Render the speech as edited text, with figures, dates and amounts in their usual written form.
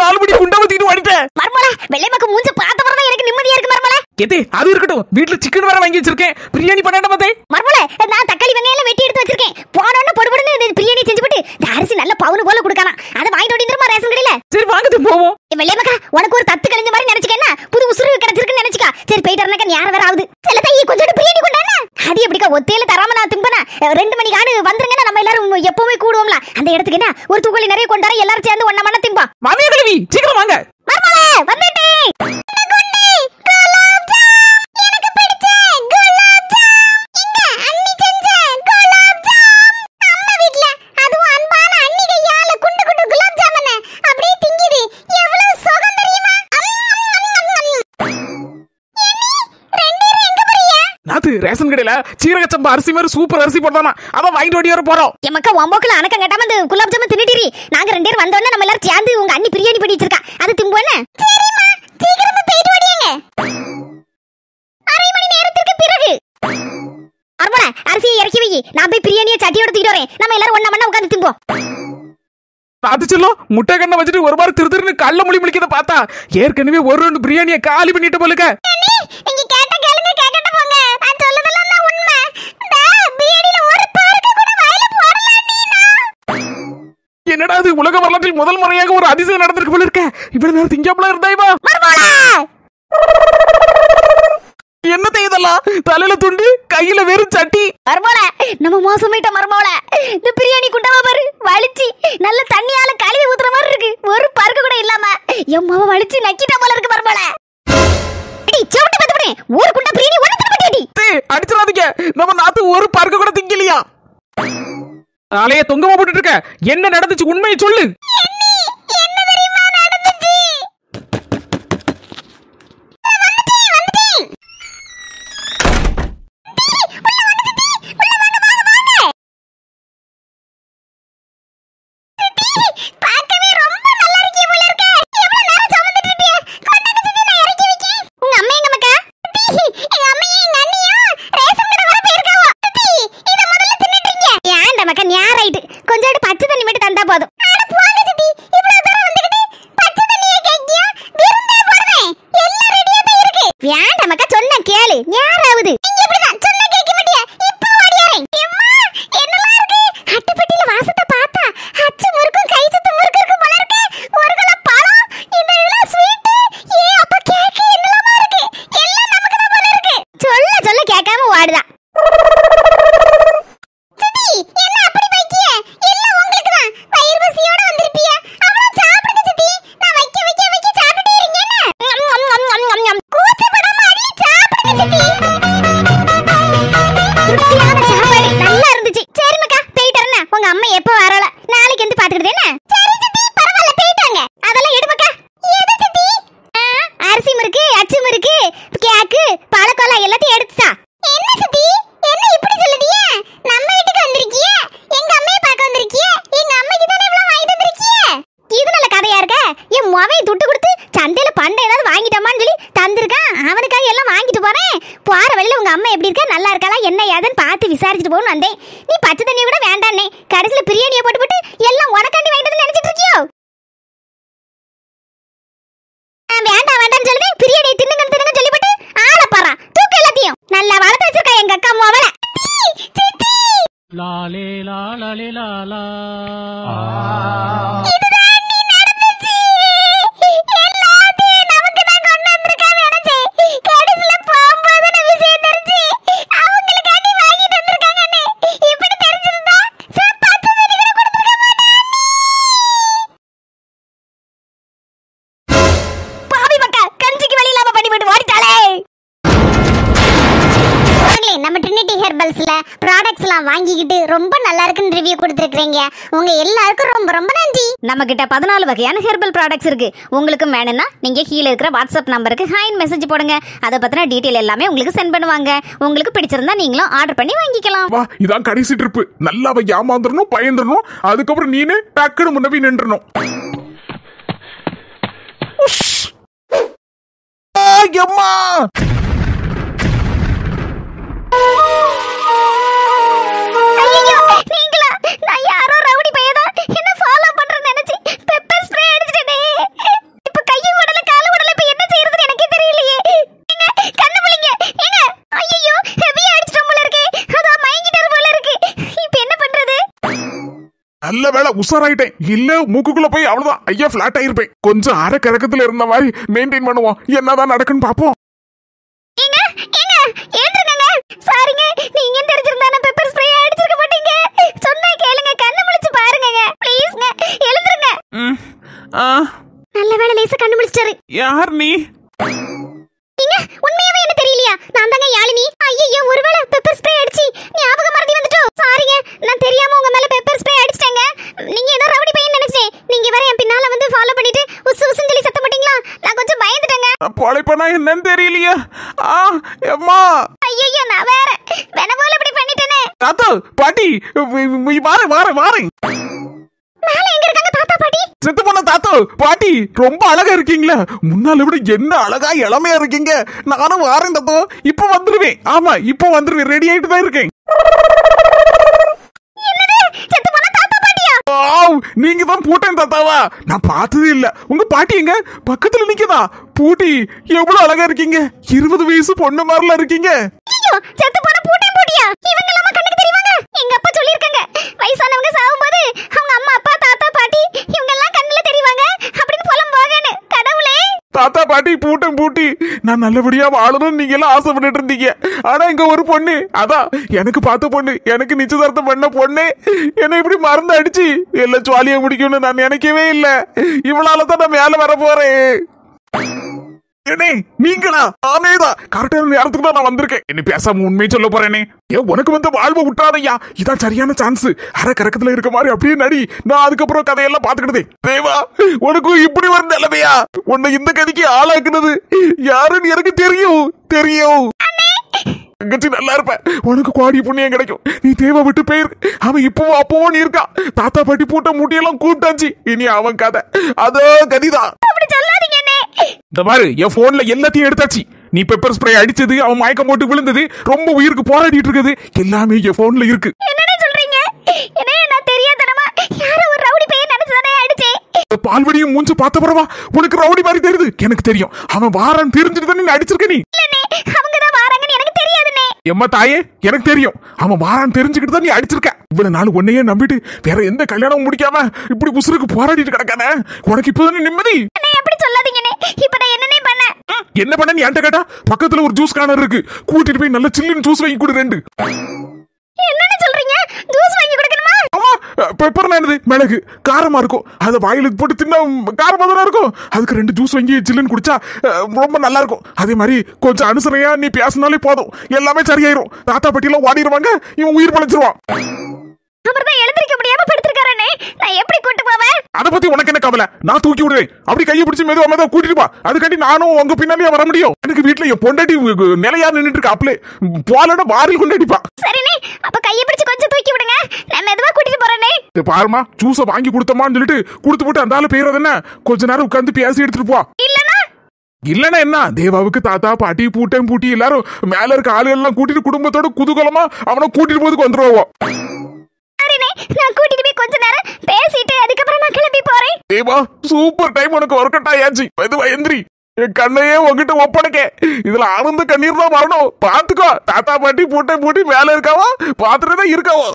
4 மணி குண்டா ஊத்திட்டு ஓடிட்டேன். மர்மல வெள்ளைமாக்கு மூஞ்ச பார்த்த பிறகு எனக்கு நிம்மதியா இருக்கு மர்மல. கேதே அது இருக்கட்டும், வீட்ல சிக்கன் வேற வாங்கி வச்சிருக்கேன். பிரியாணி பண்ணாடா மதே. மர்மல நான் தக்காளி வெங்காயம் எல்லாம் வெட்டி எடுத்து வச்சிருக்கேன். போனோன்னு பொடுபொடுன்னு பிரியாணி செஞ்சு போட்டு அரிசி நல்ல பவுன் போல கொடுக்கறான். அத வாங்கிட்டு ஓடிந்துருமா ரேஷன் கடையில. சரி வாங்கது போவோம். வெள்ளைமாக்கா உனக்கு ஒரு தத்து கழிஞ்ச மாதிரி நினைச்சுக்கேன்னா புது உசுறு கிடைச்சிருக்குன்னு நினைச்சுக்கா. சரி போயிட்டு வரனக்கா நீ யார வேற ஆகுது. செல்ல தாயி கொஞ்சம் பிரியாணி கொண்டானா. அது எப்படிக்கா ஒத்தையில தராம நான் திம்பனா 2 மணி காடு வந்துருங்கன்னா நம்ம எல்லாரும் எப்பவுமே கூடுவோம்ல. அந்த இடத்துக்கு என்ன ஒரு தூக்கலி நிறைய கொண்டார எல்லாரும் சேர்ந்து ஒண்ணா மண்ண திம்பா. மாமியா கழுவி சீக்கிரம் வாங்க. மர்மல வந்துட்டேன். எனக்கு பிடிச்ச குலாப் ஜாம். இங்க அண்ணி செஞ்ச குலாப் ஜாம். அம்மா வீட்ல அதுவும் அன்பான அண்ணி கையால குண்டு குண்டு குலாப் ஜாமனை அப்படியே திங்கிது. எவ்வளவு சுகம் தெரியுமா? நாத்து ரேஷன் கடையில சீரக சம்பா அரிசி மாதிரி சூப்பர் அரிசி போடுறானா, அதான் வாங்கிட்டு ஓடி வர போறோம். எமக்கா ஒம்போக்குல அணக்கம் கட்டாம இந்த குலாப் ஜாமன் தின்னுட்டிரி. நாங்க 2 பேர் வந்தோடனே நம்ம எல்லாரும் சேர்ந்து உங்க அண்ணி பிரியாணி பண்ணி வச்சிருக்கா. அது திம்புவேன்னு. சரிம்மா சீக்கிரமா போயிட்டு ஓடியங்க. 1/2 மணி நேரத்துக்கு பிறகு அர்மல அரிசியை இறக்கி வை. நான் போய் பிரியாணியை சட்டியோட தூக்கிட்டு வரேன். நம்ம எல்லாரும் ஒண்ணா மண்ணா உட்கார்ந்து திம்போம். நாத்து செல்லம் முட்டை கண்ணை வச்சுட்டு ஒரு மாதிரி திருன்னு கள்ள மொழி முழிக்கத பார்த்தா ஏற்கனவே ஒரு 2 பிரியாணியை காலி பண்ணிட்டு போலுக்க. நீங்க கேட்ட கேளுங்க கேக்கட்ட போங்க. நான் சொல்றதெல்லாம் தான் உண்மை. பிரியாணில ஒரு பார்க்க கூட வாயில போடல நீனா. என்னடா அது உலக வரலாற்றில் முதல் முறையாக ஒரு அதிசயம் நடந்திருக்கு போல இருக்க. இவ்வளவு நேரம் திங்காமல இருந்தாய்வா. மர்மோளா என்னத்தை இதெல்லாம் தலையில துண்டு கையில வெறும் சட்டி. மர்மோளா நம்ம மோசமிட்ட மர்மோளா. இந்த பிரியாணி குண்டாவா பாரு வலிச்சி நல்ல தண்ணியால கழுவி ஊத்துற மாதிரி இருக்கு. ஒரு பருக்க கூட இல்லாம எம்மாவ வலிச்சி நக்கிட்ட போல இருக்கு மர்மோளா. அடி சவுட்டி பத்துறே ஒரு குண்டா பிரியாணி ஒண்ணு தின்னுட்டடி. அடிச்சறாதீங்க, நம்ம நாத்து ஒரு பருக்க கூட திங்கலையா. ஆளைய தொங்கமா போட்டுட்டு இருக்க. என்ன நடந்துச்சு உண்மையை சொல்லு. என்ன தெரியுமா நடந்துச்சு? பாக்கவே ரொம்ப நல்லா இருக்கே போல இருக்கே. எவ்வளவு நேரம் சுமந்துட்டு இருப்பிய? கொண்டாங்க சித்தி நான் இறக்கி வைக்கேன். உங்க அம்மா எங்க மக்கா? எங்க அம்மையும் எங்க அண்ணியும் ரேஷன் கடை வர போயிருக்காவோ. சித்தி இத முதல்ல தின்னுட்டீங்க. ஏன்டா மக்கா நீ ரைட். கொஞ்சோண்டு பச்சை தண்ணி மட்டும் தந்தா போதும். அட போங்க சித்தி. இவ்வளவு தூரம் வந்துக்கிட்டு பச்சை தண்ணியே கேக்கியா? விருந்தே போடுறேன். எல்லாம் ரெடியா தான் இருக்கு. ஏன்டா மக்கா சொன்னா கேளு. யாராவது நீங்க இப்படிதான் சொன்னா கேட்க மாட்டியா? இப்போ ஓடியாரேன். அம்மா என்னலாம் இருக்கு? அட்டப்பட்டில வாசத்தை பார்த்தா அச்சு முறுக்கும் கை சுத்து முறுக்கு இருக்கு போல இருக்கு. ஒரு கிலோ பழம் இதெல்லாம் ஸ்வீட். ஏ அப்ப கேக் என்னலாம் இருக்கு? எல்லாம் நமக்கு தான் போல இருக்கு. சொல்ல சொல்ல கேட்காம ஓடுதா. சித்தி என்ன அப்படி வைக்கிய? எல்லாம் உங்களுக்கு தான். வயிறு பசியோட வந்திருப்பிய. அவ்வளவு சாப்பிடுங்க சித்தி. நான் வைக்க சாப்பிட்டே இருங்கன்னு. கூச்சப்படாம அடி சாப்பிடுங்க சித்தி. திருப்தியான சாப்பாடு நல்லா இருந்துச்சு. சரி மக்கா போயிட்டு வரேன். உங்க அம்மா எப்ப வரல நாளைக்கு வந்து பாத்துக்கிட்டே என்ன. சரி சித்தி பரவாயில்ல போயிட்டாங்க. அதெல்லாம் எடு மக்கா. எது சித்தி? அரிசி முறுக்கு அச்சு முறுக்கு கேக்கு பழக்கோலா எல்லாத்தையும் எடுத்துட்டா. என்ன சித்தி என்ன இப்படி சொல்லுதிய? நம்ம வீட்டுக்கு வந்திருக்கிய. எங்க அம்மையை பார்க்க வந்திருக்கிய. எங்க அம்மைக்கு தானே இவ்வளவு வாங்கிட்டு வந்திருக்கிய. இது நல்ல கதையா இருக்க. என் முவையை துட்டு கொடுத்து சந்தையில பண்டை ஏதாவது வாங்கிட்டோமான்னு சொல்லி தந்திருக்கான். அவனுக்காக எல்லாம் வாங்கிட்டு போறேன். போற வழியில உங்க அம்மா எப்படி இருக்கா நல்லா இருக்காளா என்ன ஏதுன்னு பார்த்து விசாரிச்சுட்டு போகணும் வந்தேன். நீ பச்சை தண்ணியை கூட வேண்டானே கடைசியில பிரியாணியை போட்டு எல்லாம் உனக்காண்டி வாங்கிட்டு நினைச்சிட்டு இருக்கியோ? வேண்டாம் வேண்டாம்னு சொல்லுவேன். பிரியாணியை தின்னுங்கன்னு சொல்லிவிட்டு ஆளை பாறா தூக்க எல்லாத்தையும் நல்லா வளர்த்து வச்சிருக்கா எங்க அக்கா மோவல. லாலே லாலே லாலா இதுதான் நீ நடந்துச்சு. எல்லாத்தையும் நமக்கு தான் கொண்டு வந்திருக்கான்னு நினைச்சேன். கடைசியில போகும்போது நான் விஷயம் தெரிஞ்சு அவங்களுக்காண்டி வாங்கிட்டு வந்திருக்காங்கன்னு இப்படி தெரிஞ்சிருந்தா பச்சை தண்ணி கூட கொடுத்துருக்க மாட்டேன். பாவி மக்கா கஞ்சிக்கு வழி இல்லாம பண்ணிவிட்டு ஓடிட்டாளே. நம்ம ட்ரினிட்டி ஹெர்பல்ஸ்ல ப்ராடக்ட்ஸ்லாம் வாங்கிக்கிட்டு ரொம்ப நல்லா இருக்குன்னு ரிவ்யூ கொடுத்துருக்கீங்க. உங்க எல்லாருக்கும் ரொம்ப ரொம்ப நன்றி. நம்ம கிட்ட 14 வகையான ஹெர்பல் ப்ராடக்ட்ஸ் இருக்கு. உங்களுக்கும் வேணும்னா நீங்க கீழே இருக்கிற வாட்ஸ்அப் நம்பருக்கு ஹாய் மெசேஜ் போடுங்க. அதை பத்தின டீடைல் எல்லாமே உங்களுக்கு சென்ட் பண்ணுவாங்க. உங்களுக்கு பிடிச்சிருந்தா நீங்களும் ஆர்டர் பண்ணி வாங்கிக்கலாம். வா இதான் கடைசி ட்ரிப். நல்லா அவ ஏமாந்துடணும் பயந்துடணும். அதுக்கப்புறம் நீனு டக்குனு முன்னவி நின்றணும். அம்மா நீங்களா? நான் யாரோ ரவுடி பையனா என்ன ஃபாலோ பண்றேன்னு நினைச்சு பெப்பர் ஸ்ப்ரே அடிச்சிட்டேனே. வேலை உஷாராயிட்டேன். இல்ல மூக்குக்குள்ள போய் அவ்வளவுதான் ஐயா பிளாட் ஆயிருப்பேன். கொஞ்சம் அரை கறக்கத்துல இருந்த மாதிரி மெயின்டைன் பண்ணுவோம். என்னதான் நடக்குன்னு பாப்போம். ஏங்க ஏங்க எழுந்துருங்க. சாரிங்க, நீங்க தெரிஞ்சிருந்தா நான் பெப்பர் ஸ்ப்ரே அடிச்சிருக்க மாட்டீங்க. சொன்னா கேளுங்க, கண்ணு முழிச்சு பாருங்க ப்ளீஸ்ங்க. எழுந்துருங்க. நல்ல வேளை லேசா கண்ணு முழிச்சாரு. யார் நீ? நீங்க உண்மையாவே என்ன தெரியலையா? நான் தாங்க யாழினி. ஐயோ, ஒருவேளை பெப்பர் ஸ்ப்ரே அடிச்சி ஞாபகம் மறதி வந்துட்டோ. சாரிங்க, நான் தெரியாம உங்க மேல பெப்பர் ஸ்ப்ரே அடிச்சிட்டேங்க. நீங்க ஏதோ ரவுடி பையன் நினைச்சேன். நீங்க வேற என் பின்னால வந்து ஃபாலோ பண்ணிட்டு உசு உசுன்னு சொல்லி சத்தம் போட்டீங்களா? நான் கொஞ்சம் பயந்துட்டேங்க. பொழைப்பனா என்னன்னு தெரியலையா? அம்மா ஐயோ, நான் வேற போல இப்படி பண்ணிட்டேனே. தாத்தா பாட்டி வாரேன். மேல எங்க இருக்காங்க தாத்தா பாட்டி? செத்து போன தாத்தா பாட்டி ரொம்ப அழகா இருக்கீங்களா? முன்னால விட என்ன அழகா இளமையா இருக்கீங்க. நானும் வாரேன் தாத்தா. இப்ப வந்துருவேன். ஆமா இப்ப வந்துருவேன். ரெடி ஆயிட்டு தான் இருக்கேன். என்னது? செத்து போன தாத்தா பாட்டியா? நீங்க தான் பூட்டேன் தாத்தாவா? நான் பார்த்ததே இல்ல. உங்க பாட்டி எங்க? பக்கத்துல நிக்கதா? பூட்டி எவ்வளவு அழகா இருக்கீங்க. 20 வயசு பொண்ணு மாதிரில இருக்கீங்க. ஐயோ, செத்து போன பூட்டன் பூட்டியா? இவங்க எல்லாம் கண்ணுக்கு தெரிவாங்க. எங்க அப்பா சொல்லிருக்காங்க, வயசானவங்க சாவும்போது அவங்க அம்மா அப்பா தாத்தா பாட்டி இவங்க எல்லாம் கண்ணுல தெரிவாங்க அப்படின்னு புலம்போகன்னு. கடவுளே, தாத்தா பாட்டி பூட்டன் பூட்டி நான் நல்லபடியா வாழணும்னு நீங்க எல்லாம் ஆசைப்பட்டு இருந்தீங்க. ஆனா இங்க ஒரு பொண்ணு, அதான் எனக்கு பார்த்த பொண்ணு, எனக்கு நிச்சயதார்த்தம் பண்ண பொண்ணு என்ன இப்படி மறந்து அடிச்சு எல்லாம் ஜாலியா முடிக்கும்னு நான் நினைக்கவே இல்ல. இவளாலதான் நான் மேல வர போறேன். நீங்களா? ஆமேதான், கரெக்டான நேரத்துக்கு தான் நான் வந்திருக்கேன். என்ன பேசாம உண்மையை சொல்ல போறேனே. உனக்கு வந்து வாழ்வை விட்டாதையா, இதான் சரியான சான்ஸ். அரை கறக்கத்துல இருக்க மாதிரி அப்படியே நடி. நான் அதுக்கப்புறம் கதையெல்லாம் பாத்துக்கிட்டதே. தேவா, உனக்கு இப்படி ஒரு நிலைமையா? உன்னை இந்த கதைக்கு ஆளாக்குனது யாருன்னு எனக்கு தெரியும். தங்கச்சி நல்லா இருப்ப, உனக்கு கோடி புண்ணியம் கிடைக்கும். நீ தேவை விட்டு போயிரு. அவன் இப்பவும் அப்பவும் நீ இருக்கா. தாத்தா பாட்டி பூட்ட மூட்டையெல்லாம் கூப்பிட்டாச்சு. இனி அவன் கதை அதோ கதிதான். அப்படி சொல்லாதீங்க அண்ணே. இந்த மாதிரி என் போன்ல எல்லாத்தையும் எடுத்தாச்சு. நீ பெப்பர் ஸ்ப்ரே அடிச்சது, அவன் மயக்கம் போட்டு விழுந்தது, ரொம்ப உயிருக்கு போராடிட்டு இருக்குது, எல்லாமே என் போன்ல இருக்கு. என்னடா சொல்றீங்க? என்ன நான் தெரியாதனமா யாரோ ஒரு ரவுடி பையன் நினைச்சதானே அடிச்சேன். பால்வடியும் மூஞ்சி பார்த்த பிறவா உனக்கு ரவுடி மாதிரி தெரியுது. எனக்கு தெரியும். அவன் வாரன் தெரிஞ்சுட்டு தான் நீ அடிச்சிருக்க. நீ அவங்க தான் வாராங்கன்னு எனக்கு தெரியாதுனே. எம்மா தாயே, எனக்கு தெரியும். அவன் வாரான் தெரிஞ்சுக்கிட்டு தான் நீ அடிச்சிருக்க. இவ்வளவு நாள் உன்னையே நம்பிட்டு வேற எந்த கல்யாணமும் முடிக்காம இப்படி உசுருக்கு போராடிட்டு கிடக்கானே, உனக்கு இப்பதான் நிம்மதி. அப்படி சொல்லாதீங்கனே. இப்ப நான் என்னனே பண்ண? என்ன பண்ண நீ என்கிட்ட கேட்டா? பக்கத்துல ஒரு ஜூஸ் கார்னர் இருக்கு, கூட்டிட்டு போய் நல்ல சில்லுன்னு ஜூஸ் வாங்கி கொடு 2. என்னன்னு சொல்றீங்க? ஜூஸ் வாங்கி கொடுக்கணுமா? ஆமா, பெப்பர் என்னது மிளகு காரமா இருக்கும். அத வாயில போட்டு தின்னா காரமா தானே இருக்கும். அதுக்கு 2 ஜூஸ் வாங்கி சில்லுன்னு குடிச்சா ரொம்ப நல்லா இருக்கும். அதே மாதிரி கொஞ்சம் அனுசரையா நீ பேசினாலே போதும், எல்லாமே சரியாயிரும். தாத்தா பாட்டி எல்லாம் ஓடிடுவாங்க, இவன் உயிர் பழச்சிருவான். அவர்தான் எழுந்திருக்க முடியாம படுத்திருக்காரனே, நான் எப்படி கூட்டு போவேன்? அத பத்தி உனக்கு என்ன கவலை? நான் தூக்கி விடுவேன். அப்படி கையை பிடிச்சி மெதுவா கூட்டிட்டு போ. அதுக்காண்டி நானும் உங்க பின்னாடியே வர முடியும். எனக்கு வீட்டுல என் பொண்டாட்டி நிலையா நின்னுட்டு இருக்கா. அப்பளே போலட பாரில் கொண்டாடிப்பா. சரினே, அப்ப கையை பிடிச்சு கொஞ்சம் தூக்கி விடுங்க, நான் மெதுவா கூட்டிட்டு போறேனே. பாருமா, ஜூஸ வாங்கி கொடுத்தமான்னு சொல்லிட்டு கொடுத்து போட்டு அந்த ஆளு பேர் என்ன, கொஞ்ச நேரம் உட்கார்ந்து பேசி எடுத்துட்டு போ. இல்லன்னா என்ன, தேவாவுக்கு தாத்தா பாட்டி பூட்டையும் பூட்டி எல்லாரும் மேல இருக்க ஆளு எல்லாம் கூட்டிட்டு குடும்பத்தோட குதூகலமா அவனை கூட்டிட்டு போதுக்கு வந்துருவோம். நான் கூட்டிட்டு போய் கொஞ்ச நேரம் பேசிட்டு அதுக்கப்புறம் நான் கிளம்பி போறேன். தேவா, சூப்பர் டைம் உனக்கு ஒர்க் அவுட் ஆயாச்சு. மெதுவா எந்திரி. என் கண்ணையே உங்ககிட்ட ஒப்படைக்க. இதுல ஆனந்த கண்ணீர் தான் வரணும். பாத்துக்கோ, தாத்தா பாட்டி பூட்டை பூட்டி மேல இருக்காவோ, பாத்துட்டு தான் இருக்காவோ.